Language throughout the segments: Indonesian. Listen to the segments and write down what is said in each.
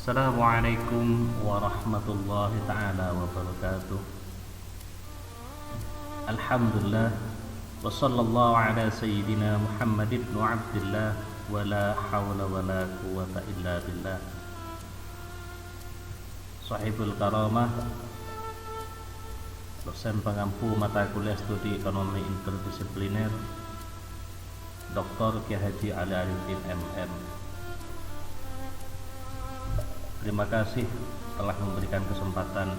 Assalamualaikum warahmatullahi ta'ala wabarakatuh. Alhamdulillah wa sallallahu ala sayyidina Muhammad ibn Abdillah wa la hawla wa la quwwata illa billah. Sahibul karamah, dosen pengampu mata kuliah studi ekonomi interdisipliner, Dr. Kiai Haji Ali Arifin MM. Terima kasih telah memberikan kesempatan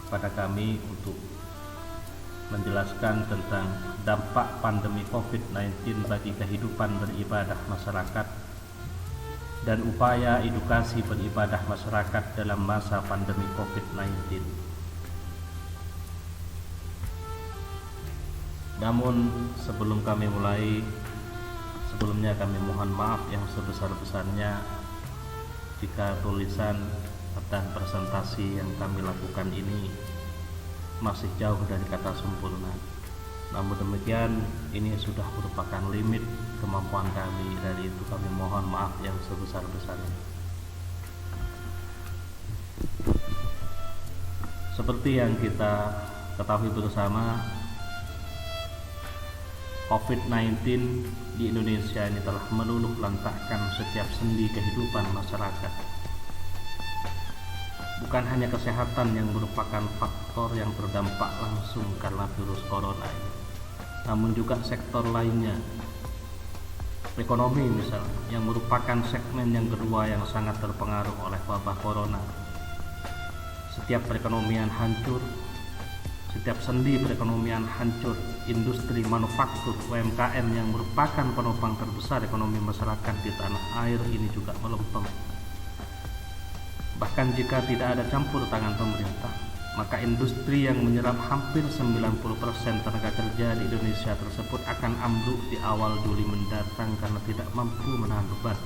kepada kami untuk menjelaskan tentang dampak pandemi COVID-19 bagi kehidupan beribadah masyarakat dan upaya edukasi beribadah masyarakat dalam masa pandemi COVID-19. Namun sebelum kami mulai, sebelumnya kami mohon maaf yang sebesar-besarnya jika tulisan dan presentasi yang kami lakukan ini masih jauh dari kata sempurna. Namun demikian, ini sudah merupakan limit kemampuan kami. Dari itu kami mohon maaf yang sebesar-besarnya. Seperti yang kita ketahui bersama, COVID-19 di Indonesia ini telah meluluh lantakkan setiap sendi kehidupan masyarakat. Bukan hanya kesehatan yang merupakan faktor yang terdampak langsung karena virus corona ini, namun juga sektor lainnya. Ekonomi misalnya, yang merupakan segmen yang kedua yang sangat terpengaruh oleh wabah corona. Setiap perekonomian hancur, setiap sendi perekonomian hancur. Industri manufaktur UMKM yang merupakan penopang terbesar ekonomi masyarakat di tanah air ini juga melempem. Bahkan jika tidak ada campur tangan pemerintah, maka industri yang menyerap hampir 90% tenaga kerja di Indonesia tersebut akan ambruk di awal Juli mendatang karena tidak mampu menahan beban.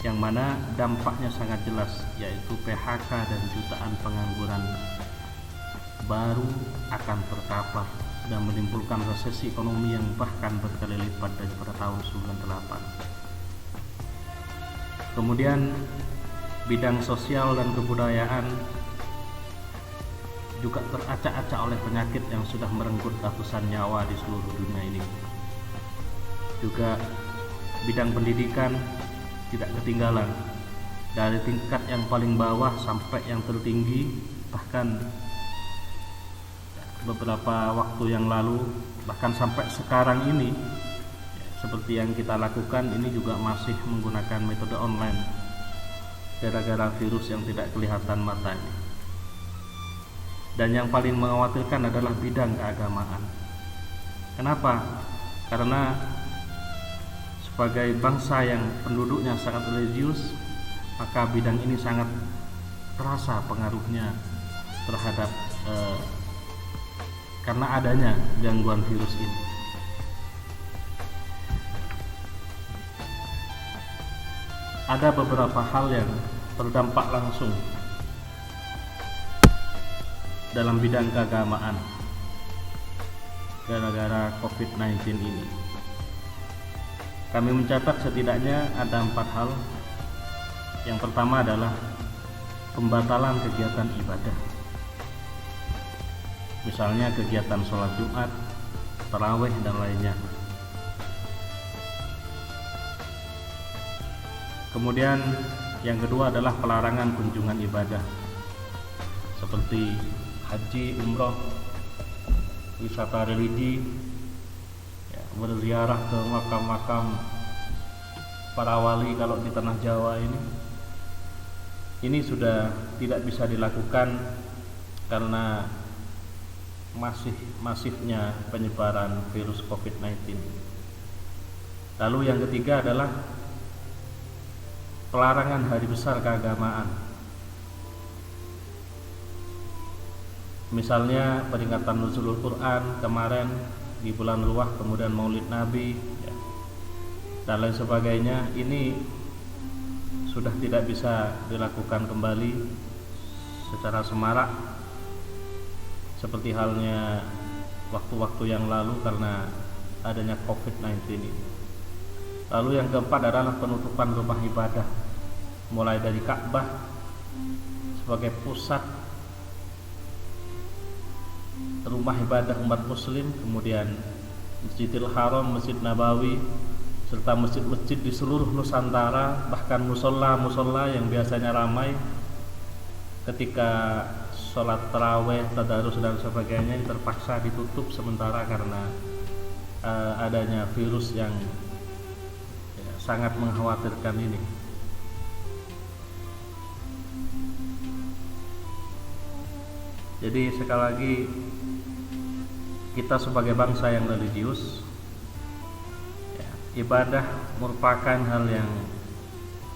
Yang mana dampaknya sangat jelas, yaitu PHK dan jutaan pengangguran baru akan terkapar dan menimbulkan resesi ekonomi yang bahkan berkali lipat daripada tahun 98. Kemudian bidang sosial dan kebudayaan juga teracak-acak oleh penyakit yang sudah merenggut ratusan nyawa di seluruh dunia ini. Juga bidang pendidikan tidak ketinggalan, dari tingkat yang paling bawah sampai yang tertinggi. Bahkan beberapa waktu yang lalu, bahkan sampai sekarang ini, seperti yang kita lakukan ini juga masih menggunakan metode online gara-gara virus yang tidak kelihatan mata ini. Dan yang paling mengkhawatirkan adalah bidang keagamaan. Kenapa? Karena sebagai bangsa yang penduduknya sangat religius, maka bidang ini sangat terasa pengaruhnya terhadap karena adanya gangguan virus ini. Ada beberapa hal yang terdampak langsung dalam bidang keagamaan gara-gara COVID-19 ini. Kami mencatat setidaknya ada 4 hal. Yang pertama adalah pembatalan kegiatan ibadah. Misalnya kegiatan sholat Jumat, tarawih dan lainnya. Kemudian yang kedua adalah pelarangan kunjungan ibadah seperti haji, umroh, wisata religi, berziarah ke makam-makam para wali kalau di tanah Jawa ini. Ini sudah tidak bisa dilakukan karena masifnya penyebaran virus COVID-19. Lalu yang ketiga adalah pelarangan hari besar keagamaan. Misalnya peringatan Nuzulul Quran kemarin di bulan Ruwah, kemudian Maulid Nabi dan lain sebagainya. Ini sudah tidak bisa dilakukan kembali secara semarak seperti halnya waktu-waktu yang lalu karena adanya COVID-19 ini. Lalu yang keempat adalah penutupan rumah ibadah mulai dari Ka'bah sebagai pusat rumah ibadah umat muslim, kemudian Masjidil Haram, Masjid Nabawi, serta masjid-masjid di seluruh Nusantara, bahkan musola-musola yang biasanya ramai ketika sholat taraweh, tadarus dan sebagainya terpaksa ditutup sementara karena adanya virus yang sangat mengkhawatirkan ini. Jadi sekali lagi, kita sebagai bangsa yang religius, ibadah merupakan hal yang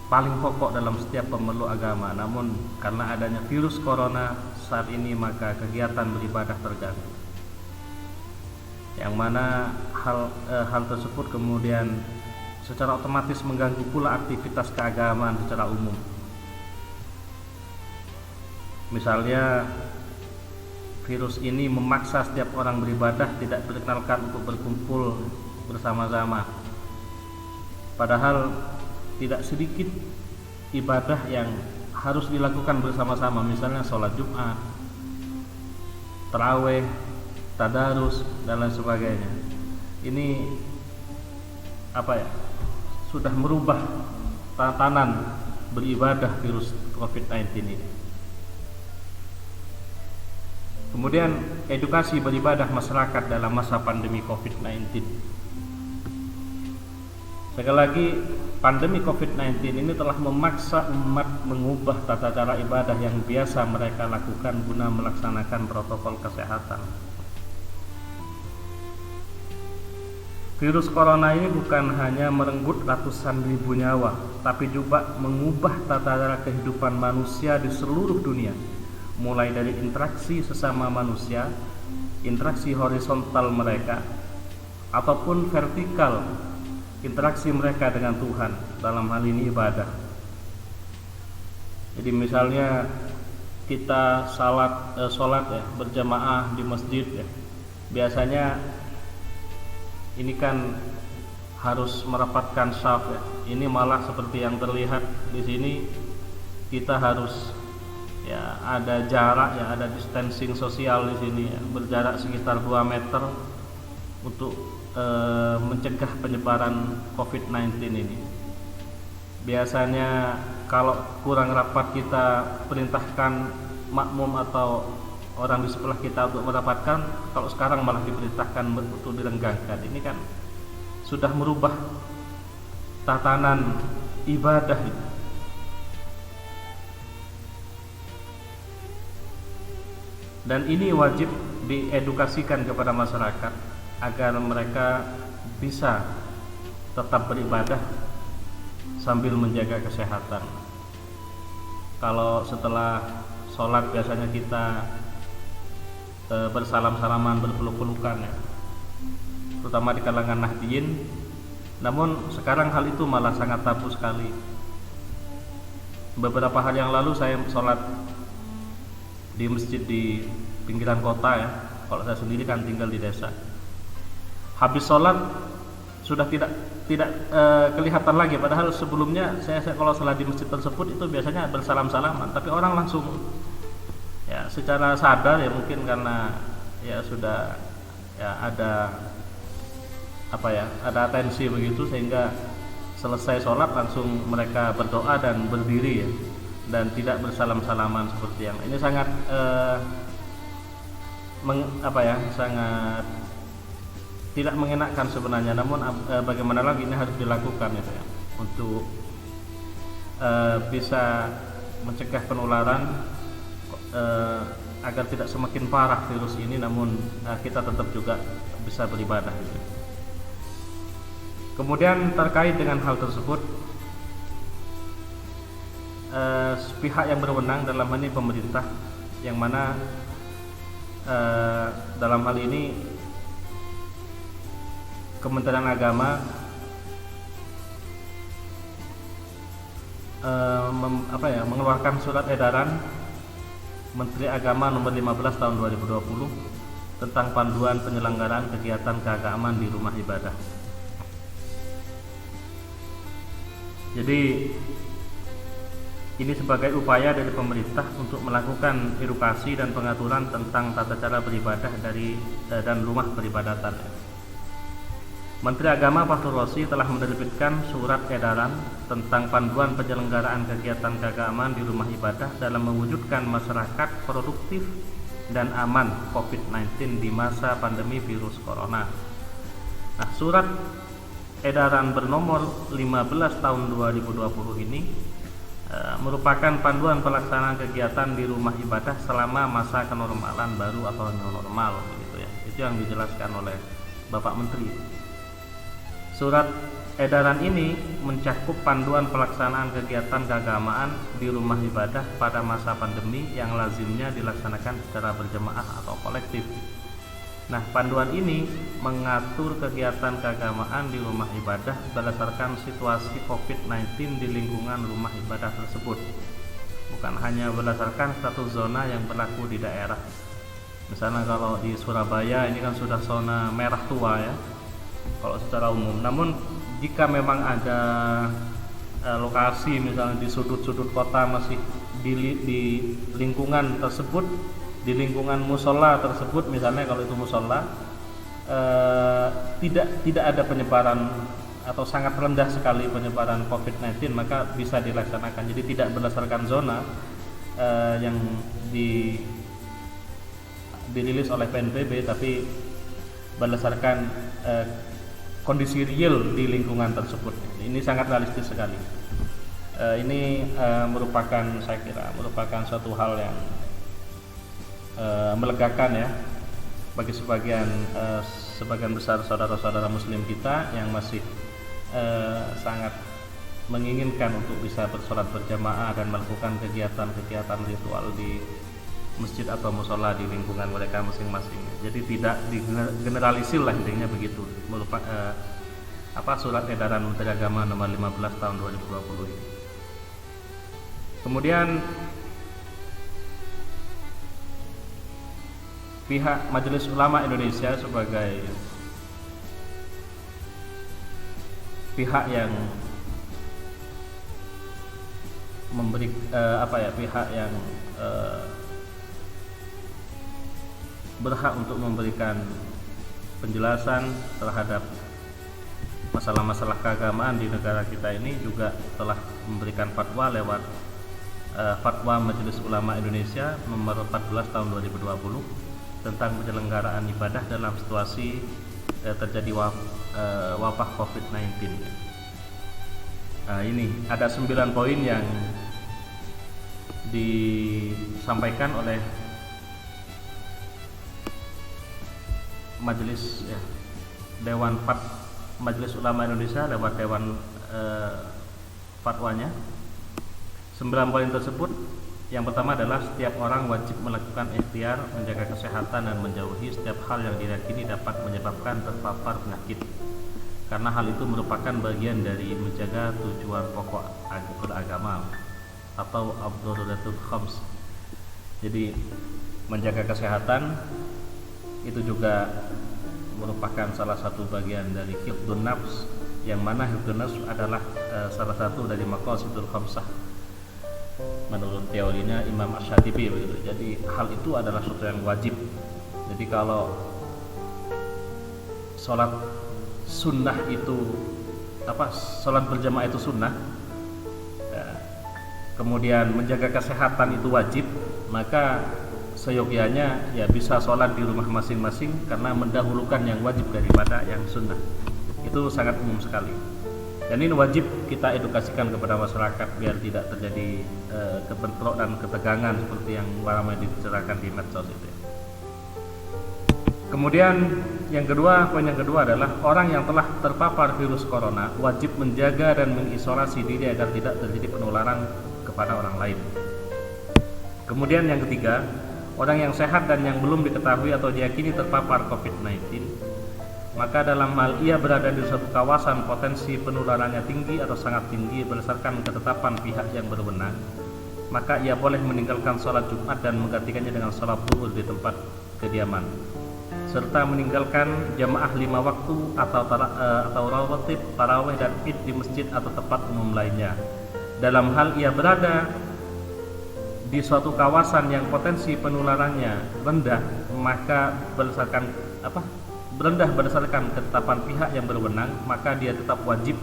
paling pokok dalam setiap pemeluk agama. Namun karena adanya virus corona saat ini, maka kegiatan beribadah terganggu, yang mana hal tersebut kemudian secara otomatis mengganggu pula aktivitas keagamaan secara umum. Misalnya, virus ini memaksa setiap orang beribadah tidak diperkenalkan untuk berkumpul bersama-sama. Padahal tidak sedikit ibadah yang harus dilakukan bersama-sama, misalnya sholat Jumat, taraweh, tadarus dan lain sebagainya. Ini sudah merubah tatanan beribadah virus COVID-19 ini. Kemudian edukasi beribadah masyarakat dalam masa pandemi COVID-19. Sekali lagi, pandemi COVID-19 ini telah memaksa umat mengubah tata cara ibadah yang biasa mereka lakukan guna melaksanakan protokol kesehatan. Virus corona ini bukan hanya merenggut ratusan ribu nyawa, tapi juga mengubah tata cara kehidupan manusia di seluruh dunia, mulai dari interaksi sesama manusia, interaksi horizontal mereka, ataupun vertikal, interaksi mereka dengan Tuhan, dalam hal ini ibadah. Jadi misalnya kita sholat berjamaah di masjid ya, biasanya ini kan harus merapatkan shaf ya. Ini malah seperti yang terlihat di sini, kita harus ada jarak ada distancing sosial di sini berjarak sekitar 2 meter untuk mencegah penyebaran COVID-19 ini. Biasanya kalau kurang rapat kita perintahkan makmum atau orang di sebelah kita untuk merapatkan, kalau sekarang malah diperintahkan untuk direnggangkan. Ini kan sudah merubah tatanan ibadah ini. Dan ini wajib diedukasikan kepada masyarakat agar mereka bisa tetap beribadah sambil menjaga kesehatan. Kalau setelah sholat biasanya kita bersalam-salaman, berpeluk-pelukan ya, terutama di kalangan Nahdiyin. Namun sekarang hal itu malah sangat tabu sekali. Beberapa hari yang lalu saya sholat di masjid di pinggiran kota ya. Kalau saya sendiri kan tinggal di desa. Habis sholat sudah tidak kelihatan lagi. Padahal sebelumnya saya kalau sholat di masjid tersebut itu biasanya bersalam-salaman, tapi orang langsung ya secara sadar ya, mungkin karena ya sudah ada ada atensi begitu, sehingga selesai sholat langsung mereka berdoa dan berdiri ya, dan tidak bersalam-salaman seperti yang ini. Sangat sangat tidak mengenakan sebenarnya. Namun bagaimana lagi, ini harus dilakukan ya, untuk bisa mencegah penularan agar tidak semakin parah virus ini. Namun kita tetap juga bisa beribadah gitu. Kemudian terkait dengan hal tersebut, pihak yang berwenang dalam hal ini pemerintah, yang mana dalam hal ini Kementerian Agama mengeluarkan surat edaran Menteri Agama nomor 15 tahun 2020 tentang panduan penyelenggaraan kegiatan keagamaan di rumah ibadah. Jadi Ini sebagai upaya dari pemerintah untuk melakukan edukasi dan pengaturan tentang tata cara beribadah dan rumah peribadatan. Menteri Agama Fahrul Razi telah menerbitkan surat edaran tentang panduan penyelenggaraan kegiatan keagamaan di rumah ibadah dalam mewujudkan masyarakat produktif dan aman COVID-19 di masa pandemi virus corona. Nah, surat edaran bernomor 15 tahun 2020 ini merupakan panduan pelaksanaan kegiatan di rumah ibadah selama masa kenormalan baru atau new normal, begitu ya. Itu yang dijelaskan oleh Bapak Menteri. Surat edaran ini mencakup panduan pelaksanaan kegiatan keagamaan di rumah ibadah pada masa pandemi yang lazimnya dilaksanakan secara berjamaah atau kolektif. Nah, panduan ini mengatur kegiatan keagamaan di rumah ibadah berdasarkan situasi COVID-19 di lingkungan rumah ibadah tersebut, bukan hanya berdasarkan status zona yang berlaku di daerah. Misalnya kalau di Surabaya ini kan sudah zona merah tua ya, kalau secara umum. Namun jika memang ada lokasi misalnya di sudut-sudut kota masih di lingkungan tersebut, di lingkungan musola tersebut, misalnya kalau itu musola tidak ada penyebaran atau sangat rendah sekali penyebaran COVID-19, maka bisa dilaksanakan. Jadi tidak berdasarkan zona yang dirilis oleh PNBB, tapi berdasarkan kondisi real di lingkungan tersebut. Ini sangat realistis sekali. Ini merupakan, saya kira merupakan suatu hal yang melegakan ya bagi sebagian besar saudara-saudara muslim kita yang masih sangat menginginkan untuk bisa bersolat berjamaah dan melakukan kegiatan-kegiatan ritual di masjid atau musola di lingkungan mereka masing-masing. Jadi tidak digeneralisir lah, intinya begitu. Surat edaran Menteri Agama nomor 15 tahun 2020 ini. Kemudian pihak Majelis Ulama Indonesia sebagai pihak yang pihak yang berhak untuk memberikan penjelasan terhadap masalah-masalah keagamaan di negara kita ini juga telah memberikan fatwa lewat Fatwa Majelis Ulama Indonesia nomor 14 tahun 2020 tentang penyelenggaraan ibadah dalam situasi terjadi wabah COVID-19. Nah, ini ada 9 poin yang disampaikan oleh Majelis Majelis Ulama Indonesia lewat Dewan Fatwanya. 9 poin tersebut, yang pertama adalah setiap orang wajib melakukan ikhtiar menjaga kesehatan dan menjauhi setiap hal yang diyakini dapat menyebabkan terpapar penyakit, karena hal itu merupakan bagian dari menjaga tujuan pokok beragama atau ad-daruratul khams. Jadi menjaga kesehatan itu juga merupakan salah satu bagian dari hifdzun nafs, yang mana hifdzun nafs adalah salah satu dari maqasidul khamsah menurut teorinya Imam Ash-Shatibi begitu. Jadi hal itu adalah sesuatu yang wajib. Jadi kalau sholat sunnah itu sholat berjamaah itu sunnah, kemudian menjaga kesehatan itu wajib, maka seyogianya ya bisa sholat di rumah masing-masing karena mendahulukan yang wajib daripada yang sunnah. Itu sangat umum sekali. Dan ini wajib kita edukasikan kepada masyarakat biar tidak terjadi kebentrok dan ketegangan seperti yang ramai dibicarakan di medsos itu. Kemudian poin yang kedua adalah orang yang telah terpapar virus corona wajib menjaga dan mengisolasi diri agar tidak terjadi penularan kepada orang lain. Kemudian yang ketiga, orang yang sehat dan yang belum diketahui atau diyakini terpapar COVID-19, maka dalam hal ia berada di suatu kawasan potensi penularannya tinggi atau sangat tinggi berdasarkan ketetapan pihak yang berwenang, maka ia boleh meninggalkan sholat Jumat dan menggantikannya dengan sholat zuhur di tempat kediaman, serta meninggalkan jamaah 5 waktu atau rawatib, tarawih dan id di masjid atau tempat umum lainnya. Dalam hal ia berada di suatu kawasan yang potensi penularannya rendah, maka berdasarkan ketetapan pihak yang berwenang, maka dia tetap wajib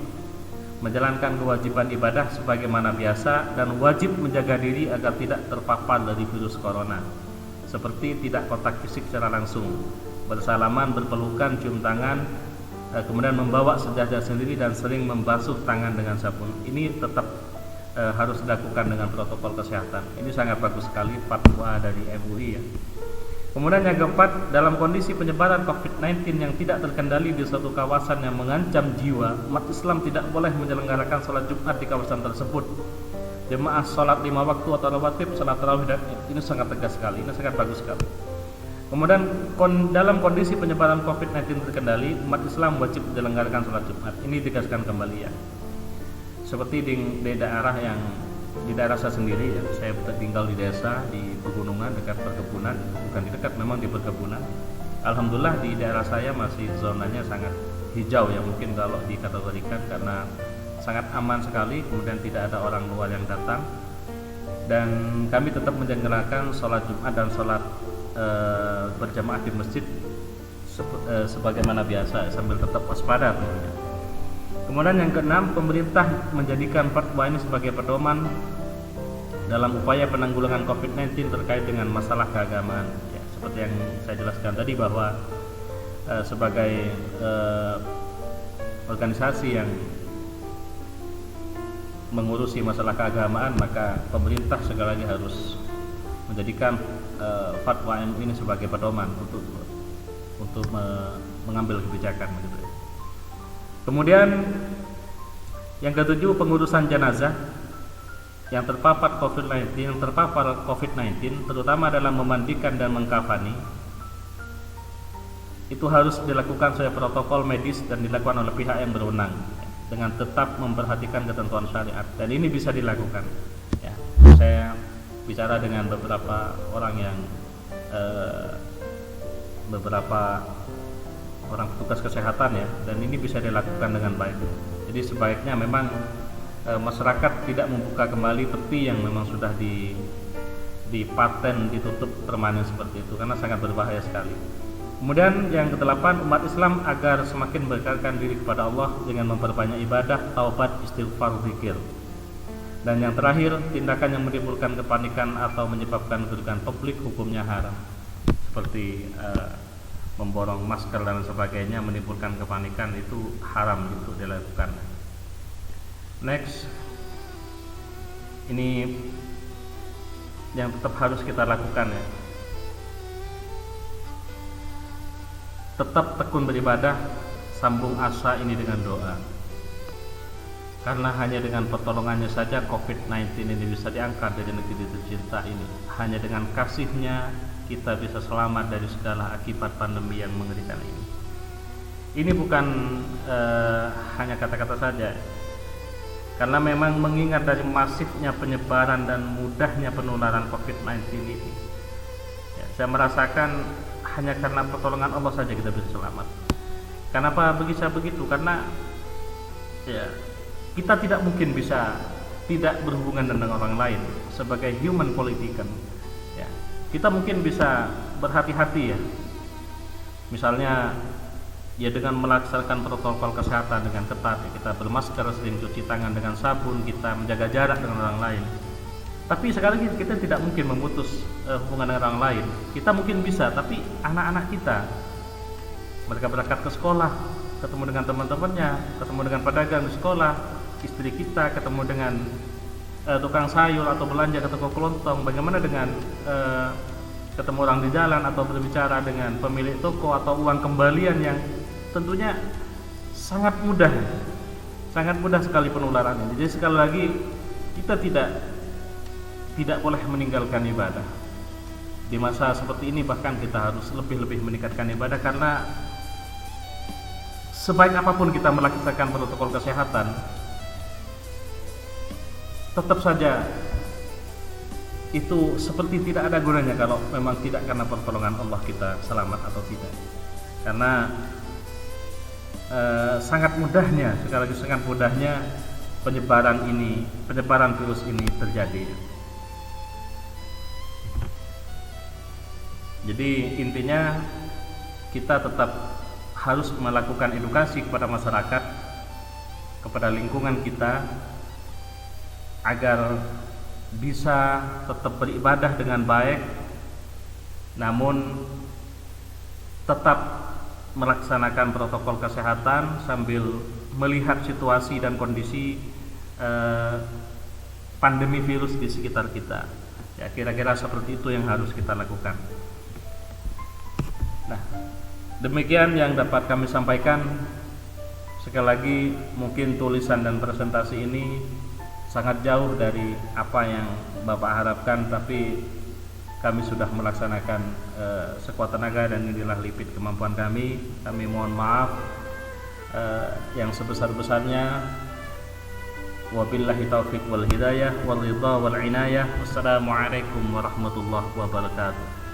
menjalankan kewajiban ibadah sebagaimana biasa dan wajib menjaga diri agar tidak terpapar dari virus corona, seperti tidak kontak fisik secara langsung, bersalaman, berpelukan, cium tangan, kemudian membawa sejadah sendiri dan sering membasuh tangan dengan sabun. Ini tetap harus dilakukan dengan protokol kesehatan. Ini sangat bagus sekali fatwa dari MUI ya. Kemudian yang keempat, dalam kondisi penyebaran COVID-19 yang tidak terkendali di suatu kawasan yang mengancam jiwa, umat Islam tidak boleh menyelenggarakan sholat Jumat di kawasan tersebut. Jemaah sholat 5 waktu atau rawatib, sholat tarawih, dan ini sangat tegas sekali, ini sangat bagus sekali. Kemudian dalam kondisi penyebaran COVID-19 terkendali, umat Islam wajib menyelenggarakan sholat Jumat. Ini ditegaskan kembali ya. Seperti di daerah saya sendiri ya, saya tinggal di desa di pegunungan dekat perkebunan, bukan di dekat, memang di perkebunan. Alhamdulillah di daerah saya masih zonanya sangat hijau ya, mungkin kalau dikategorikan karena sangat aman sekali, kemudian tidak ada orang luar yang datang, dan kami tetap menyelenggarakan sholat Jumat dan sholat berjamaah di masjid sebagaimana biasa sambil tetap waspada tentunya. Kemudian yang keenam, pemerintah menjadikan fatwa ini sebagai pedoman dalam upaya penanggulangan COVID-19 terkait dengan masalah keagamaan ya, seperti yang saya jelaskan tadi bahwa sebagai organisasi yang mengurusi masalah keagamaan, maka pemerintah sekali lagi harus menjadikan fatwa ini sebagai pedoman untuk mengambil kebijakan begitu. Kemudian yang ketujuh, pengurusan jenazah yang terpapar COVID-19 terutama dalam memandikan dan mengkafani itu harus dilakukan sesuai protokol medis dan dilakukan oleh pihak yang berwenang dengan tetap memperhatikan ketentuan syariat, dan ini bisa dilakukan ya. Saya bicara dengan beberapa orang petugas kesehatan ya, dan ini bisa dilakukan dengan baik. Jadi sebaiknya memang masyarakat tidak membuka kembali tepi yang memang sudah dipaten, ditutup permanen seperti itu, karena sangat berbahaya sekali. Kemudian yang kedelapan, umat Islam agar semakin mendekatkan diri kepada Allah dengan memperbanyak ibadah, taubat, istighfar, zikir. Dan yang terakhir, tindakan yang menimbulkan kepanikan atau menyebabkan kerugian publik hukumnya haram, seperti memborong masker dan sebagainya, menimbulkan kepanikan, itu haram untuk dilakukan. Next, ini yang tetap harus kita lakukan ya. Tetap tekun beribadah, sambung asa ini dengan doa. Karena hanya dengan pertolongannya saja COVID-19 ini bisa diangkat dari negeri tercinta ini. Hanya dengan kasihnya kita bisa selamat dari segala akibat pandemi yang mengerikan ini. Ini bukan hanya kata-kata saja, karena memang mengingat dari masifnya penyebaran dan mudahnya penularan COVID-19 ini ya, saya merasakan hanya karena pertolongan Allah saja kita bisa selamat. Kenapa begitu? Karena ya, kita tidak mungkin bisa tidak berhubungan dengan orang lain sebagai human politician ya. Kita mungkin bisa berhati-hati ya, misalnya ya dengan melaksanakan protokol kesehatan dengan ketat ya, kita bermasker, sering cuci tangan dengan sabun, kita menjaga jarak dengan orang lain. Tapi sekali lagi kita tidak mungkin memutus hubungan dengan orang lain. Kita mungkin bisa, tapi anak-anak kita, mereka berangkat ke sekolah, ketemu dengan teman-temannya, ketemu dengan pedagang di sekolah, istri kita ketemu dengan tukang sayur atau belanja ke toko kelontong, bagaimana dengan ketemu orang di jalan atau berbicara dengan pemilik toko, atau uang kembalian yang tentunya sangat mudah sekali penularannya. Jadi sekali lagi kita tidak boleh meninggalkan ibadah di masa seperti ini. Bahkan kita harus lebih meningkatkan ibadah, karena sebaik apapun kita melaksanakan protokol kesehatan, tetap saja itu seperti tidak ada gunanya kalau memang tidak karena pertolongan Allah kita selamat atau tidak. Karena sangat mudahnya penyebaran virus ini terjadi. Jadi intinya kita tetap harus melakukan edukasi kepada masyarakat, kepada lingkungan kita, agar bisa tetap beribadah dengan baik, namun tetap melaksanakan protokol kesehatan sambil melihat situasi dan kondisi pandemi virus di sekitar kita. Ya, kira-kira seperti itu yang harus kita lakukan. Nah, demikian yang dapat kami sampaikan. Sekali lagi, mungkin tulisan dan presentasi ini sangat jauh dari apa yang Bapak harapkan, tapi kami sudah melaksanakan sekuat tenaga dan inilah limit kemampuan kami. Kami mohon maaf yang sebesar-besarnya. Wabillahi taufiq wal hidayah wal ridha wal inayah. Wassalamualaikum warahmatullahi wabarakatuh.